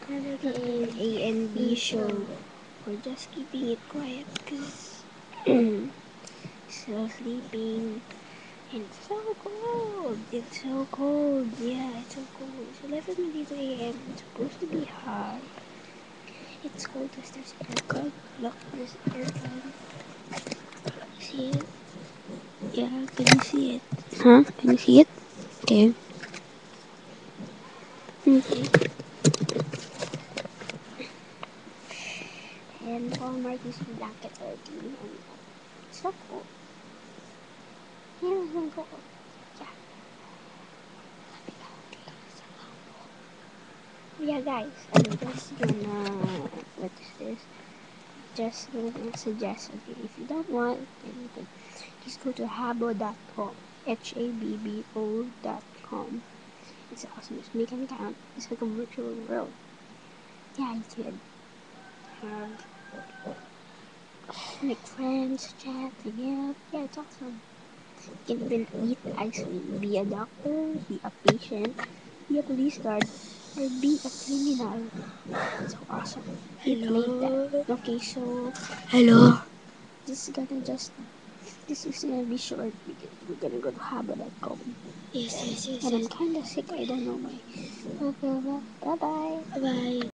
in A and B show. We're just keeping it quiet because still sleeping. And it's so cold. It's so cold. Yeah, it's so cold. It's 11:22 a.m. It's supposed to be hot. It's cold because there's aircon. Look, there's aircon. See it? Yeah, can you see it? Huh? Can you see it? Okay. Okay. And all my using blankets are being hung up. It's so cold. Yeah, it's so cold. Yeah. Yeah, guys, I'm just gonna. What is this? Just gonna suggest, okay, if you don't want, then you can just go to habbo.com. HABBO.com. It's awesome. Just make an account. It's like a virtual world. Yeah, you can have make friends, chat, hang out. Yeah, it's awesome. You can even eat ice cream. Be a doctor, be a patient, be a police guard, or be a criminal. So awesome. Eat later. Hello. Okay, so Hello. this is gonna just this is gonna be short because we're gonna go to habbo.com. Yes, yes, yes, And I'm yes. kinda sick, I don't know why. Okay, bye bye. Bye.